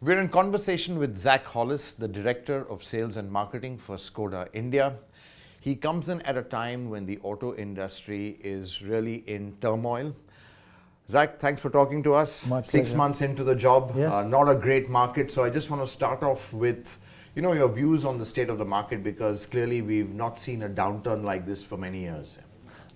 We're in conversation with Zac Hollis, the Director of Sales and Marketing for Skoda India. He comes in at a time when the auto industry is really in turmoil. Zac, thanks for talking to us. My pleasure. 6 months into the job, Yes. not a great market. So I just want to start off with, your views on the state of the market, because clearly we've not seen a downturn like this for many years.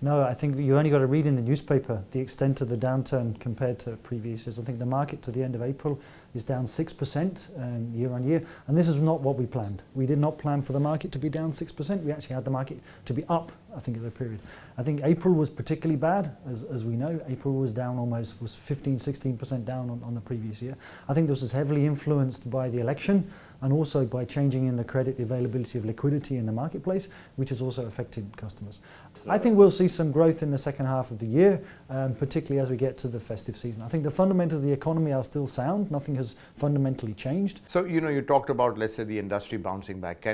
No, I think you only got to read in the newspaper the extent of the downturn compared to previous years. I think the market to the end of April is down 6% year on year, and this is not what we planned. We did not plan for the market to be down 6%. We actually had the market to be up, I think, at the period. I think April was particularly bad, as we know. April was down was 15-16% down on the previous year. I think this was heavily influenced by the election and also by changing in the credit availability of liquidity in the marketplace, which has also affected customers. I think we'll see some growth in the second half of the year, particularly as we get to the festive season. I think the fundamentals of the economy are still sound. Nothing has fundamentally changed. So, you talked about, let's say, the industry bouncing back.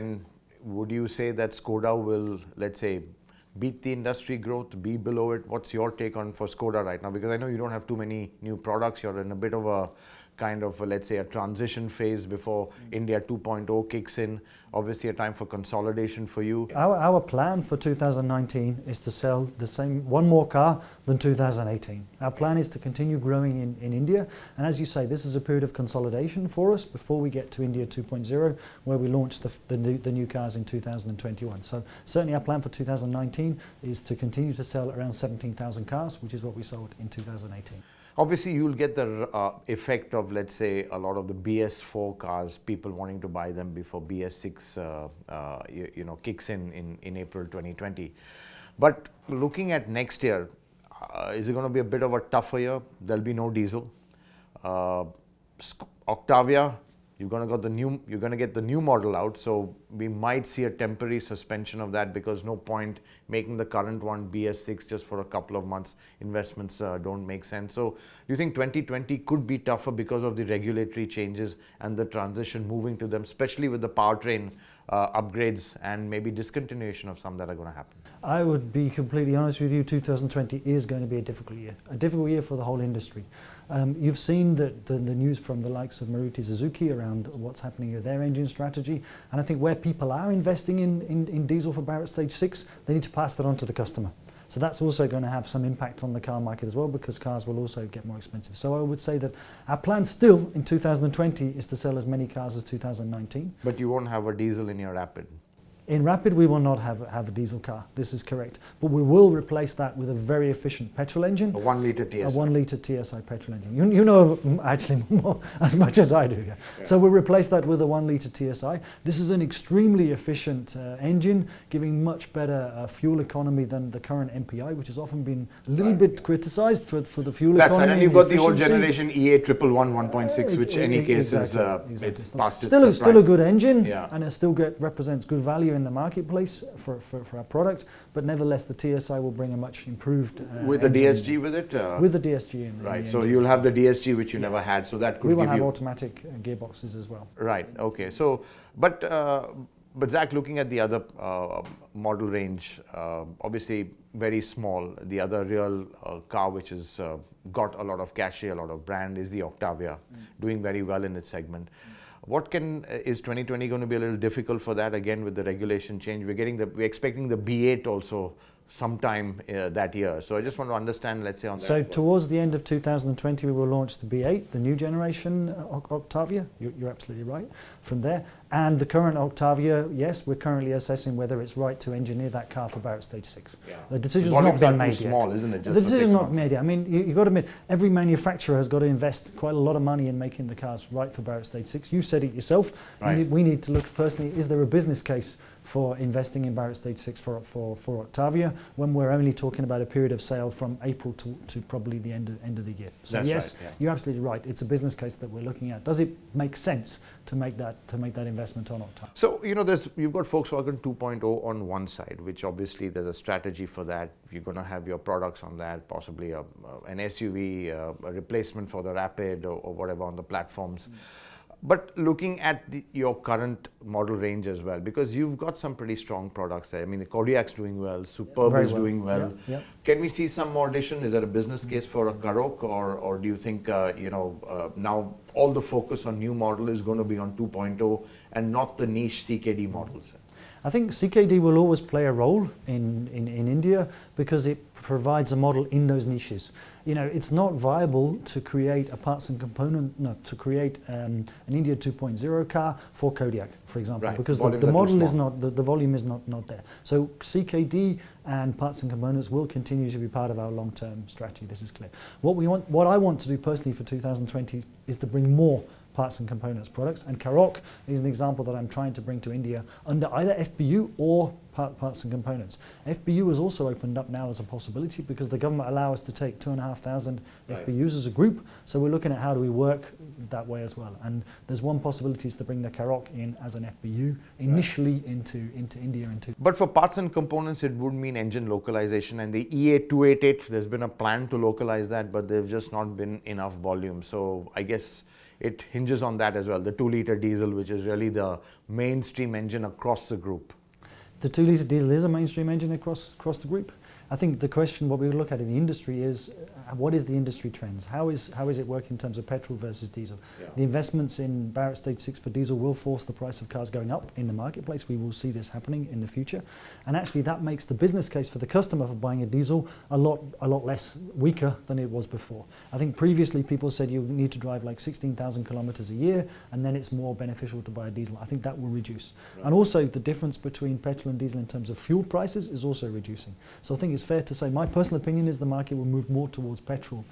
Would you say that Skoda will, let's say, beat the industry growth, be below it? What's your take on for Skoda right now? Because I know you don't have too many new products. You're in a bit of a kind of, let's say, a transition phase before India 2.0 kicks in. Obviously a time for consolidation for you. Our plan for 2019 is to sell the same, one more car than 2018. Our plan is to continue growing in India. And as you say, this is a period of consolidation for us before we get to India 2.0, where we launch the new cars in 2021. So certainly our plan for 2019 is to continue to sell around 17,000 cars, which is what we sold in 2018. Obviously, you'll get the effect of, let's say, a lot of the BS4 cars, people wanting to buy them before BS6 kicks in April 2020. But looking at next year, is it going to be a bit of a tougher year? There'll be no diesel. Octavia, you're going to get the new model out, so we might see a temporary suspension of that, because no point making the current one BS6 just for a couple of months. Investments don't make sense. So do you think 2020 could be tougher because of the regulatory changes and the transition moving to them, especially with the powertrain upgrades and maybe discontinuation of some that are going to happen? I would be completely honest with you, 2020 is going to be a difficult year for the whole industry. You've seen the news from the likes of Maruti Suzuki around what's happening with their engine strategy, and I think where people are investing in diesel for Barrett Stage 6, they need to pass that on to the customer. So that's also going to have some impact on the car market as well, because cars will also get more expensive. So I would say that our plan still in 2020 is to sell as many cars as 2019. But you won't have a diesel in your Rapid. In Rapid, we will not have a diesel car. This is correct. But we will replace that with a very efficient petrol engine. A 1 litre TSI. A 1 litre TSI petrol engine. You know actually more, as much as I do. Yeah. So we'll replace that with a 1 litre TSI. This is an extremely efficient engine, giving much better fuel economy than the current MPI, which has often been a little bit criticised for the fuel economy. That's right. And you've got the old generation EA 111 1.6, which in any case is it's past its still a good engine, yeah. And it still represents good value in the marketplace for our product, but nevertheless the TSI will bring a much improved with the DSG with it? With the DSG in right, so you'll have the DSG which you never had, so that could we will have automatic gearboxes as well. Right, okay. So, but Zac, looking at the other model range, obviously very small, the other real car which has got a lot of cachet, a lot of brand, is the Octavia, doing very well in its segment. Is 2020 going to be a little difficult for that again with the regulation change? We're expecting the B8 also sometime that year. So I just want to understand, let's say on that. So towards the end of 2020, we will launch the B8, the new generation Octavia. You're absolutely right. From there, and the current Octavia, yes, we're currently assessing whether it's right to engineer that car for Barrett Stage 6. Yeah. The decision's not been made yet. Small, isn't it? The decision's not made yet. I mean, you've got to admit, every manufacturer has got to invest quite a lot of money in making the cars right for Barrett Stage 6. You said it yourself. Right. We need to look personally, is there a business case for investing in Barrett Stage 6 for Octavia, when we're only talking about a period of sale from April to probably the end of the year. So that's yes, right, yeah. You're absolutely right. It's a business case that we're looking at. Does it make sense to make that investment on Octavia? So you've got Volkswagen 2.0 on one side, which obviously there's a strategy for that. You're going to have your products on that, possibly an SUV, a replacement for the Rapid or whatever on the platforms. But looking at your current model range as well, because you've got some pretty strong products there. I mean, the Kodiak's doing well, Superb Very is well. doing well. Yeah. Can we see some more addition? Is there a business case for a Karoq, or do you think now all the focus on new model is going to be on 2.0 and not the niche CKD models? I think CKD will always play a role in India because it provides a model in those niches. It's not viable to create a parts and component, to create an India 2.0 car for Kodiak, for example, Right. because Volumes the are too model is small. not, the volume is not there. So CKD and parts and components will continue to be part of our long-term strategy. This is clear. What I want to do personally for 2020 is to bring more parts and components products, and Karoq is an example that I'm trying to bring to India under either FBU or parts and components. FBU has also opened up now as a possibility because the government allow us to take 2,500 Right. FBUs as a group, so we're looking at how do we work that way as well. And there's one possibility is to bring the Karoq in as an FBU initially into India. But for parts and components, it would mean engine localization, and the EA 288, there's been a plan to localize that, but there's just not been enough volume. So I guess it hinges on that as well, the 2-liter diesel, which is really the mainstream engine across the group. The 2-liter diesel is a mainstream engine across the group. I think the question, what we look at in the industry is, what is the industry trends? How is it working in terms of petrol versus diesel? Yeah. The investments in Barrett Stage 6 for diesel will force the price of cars going up in the marketplace. We will see this happening in the future. And actually that makes the business case for the customer for buying a diesel a lot less weaker than it was before. I think previously people said you need to drive like 16,000 kilometers a year and then it's more beneficial to buy a diesel. I think that will reduce. Right. And also the difference between petrol and diesel in terms of fuel prices is also reducing. So I think it's fair to say, my personal opinion is the market will move more towards petrol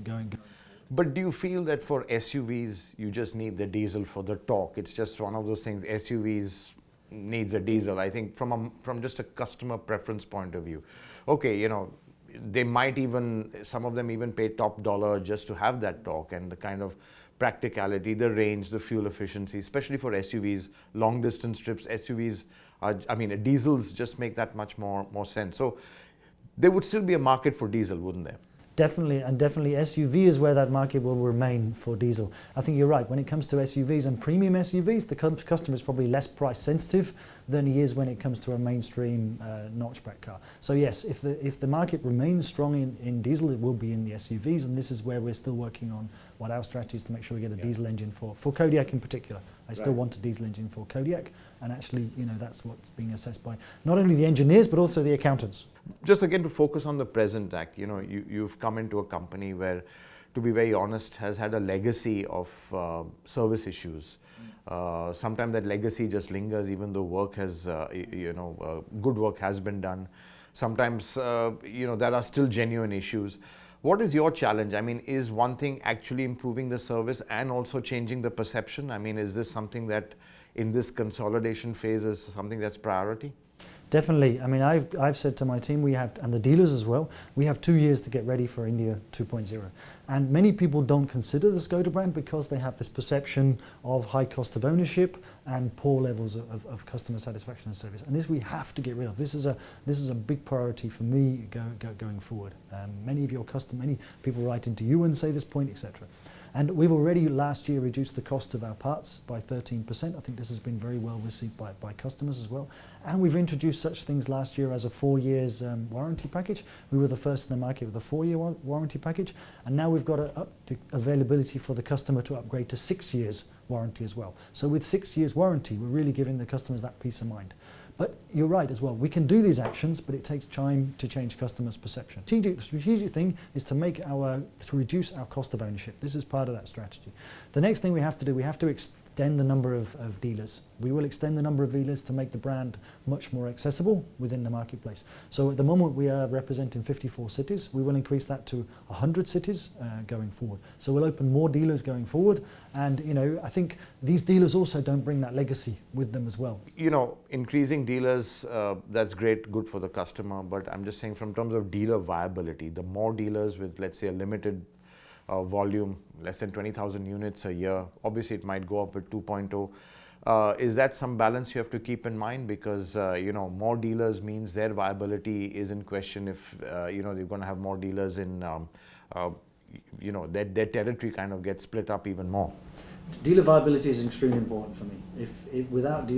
going. But do you feel that for SUVs, you just need the diesel for the torque? It's just one of those things, SUVs needs a diesel. I think from just a customer preference point of view. Okay, they might some of them even pay top dollar just to have that torque and the kind of practicality, the range, the fuel efficiency, especially for SUVs, long distance trips, SUVs, diesels just make that much more sense. So there would still be a market for diesel, wouldn't there? Definitely SUV is where that market will remain for diesel. I think you're right. When it comes to SUVs and premium SUVs, the customer is probably less price sensitive than he is when it comes to a mainstream notchback car. So yes, if the market remains strong in diesel, it will be in the SUVs, and this is where we're still working on what our strategy is to make sure we get a diesel engine for Kodiak in particular. I still want a diesel engine for Kodiak, and actually, that's what's being assessed by not only the engineers but also the accountants. Just again to focus on the present, Zac, you've come into a company where, to be very honest, has had a legacy of service issues. Sometimes that legacy just lingers even though work has, good work has been done. Sometimes, there are still genuine issues. What is your challenge? Is one thing actually improving the service and also changing the perception? Is this something that in this consolidation phase is something that's priority? Definitely. I've said to my team, and the dealers as well, we have 2 years to get ready for India 2.0. And many people don't consider the Skoda brand because they have this perception of high cost of ownership and poor levels of customer satisfaction and service. And this we have to get rid of. This is a big priority for me going forward. Many people write into you and say this point, etc. And we've already last year reduced the cost of our parts by 13%. I think this has been very well received by customers as well. And we've introduced such things last year as a 4 years warranty package. We were the first in the market with a 4-year warranty package. And now we've got availability for the customer to upgrade to 6 years warranty as well. So with 6 years warranty, we're really giving the customers that peace of mind. But you're right as well. We can do these actions, but it takes time to change customers' perception. The strategic thing is to reduce our cost of ownership. This is part of that strategy. The next thing we have to do, we have to extend the number of dealers. We will extend the number of dealers to make the brand much more accessible within the marketplace. So at the moment we are representing 54 cities. We will increase that to 100 cities going forward. So we'll open more dealers going forward. And I think these dealers also don't bring that legacy with them as well. Increasing dealers, that's great, good for the customer. But I'm just saying from terms of dealer viability, the more dealers with, let's say, a limited volume, less than 20,000 units a year. Obviously, it might go up with 2.0. Is that some balance you have to keep in mind? Because, more dealers means their viability is in question if, they're going to have more dealers in, their territory kind of gets split up even more. Dealer viability is extremely important for me. If without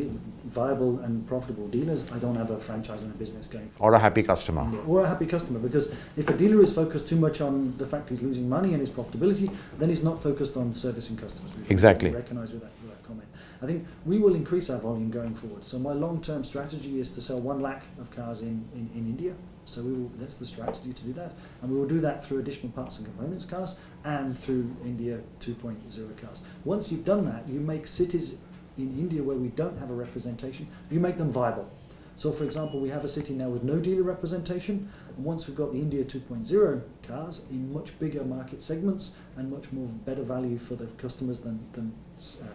viable and profitable dealers, I don't have a franchise and a business going forward. Or a happy customer. Or a happy customer, because if a dealer is focused too much on the fact he's losing money and his profitability, then he's not focused on servicing customers. Exactly. Recognise with that comment. I think we will increase our volume going forward. So my long-term strategy is to sell 1 lakh of cars in India. So that's the strategy to do that. And we will do that through additional parts and components cars and through India 2.0 cars. Once you've done that, you make cities in India where we don't have a representation, you make them viable. So for example, we have a city now with no dealer representation, and once we've got the India 2.0 cars in much bigger market segments and much more better value for the customers than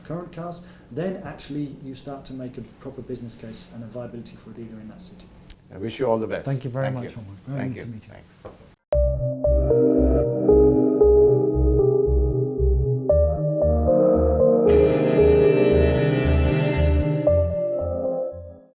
current cars, then actually you start to make a proper business case and a viability for a dealer in that city. I wish you all the best. Thank you very much. You. Very Thank good you. to meet you. Thanks.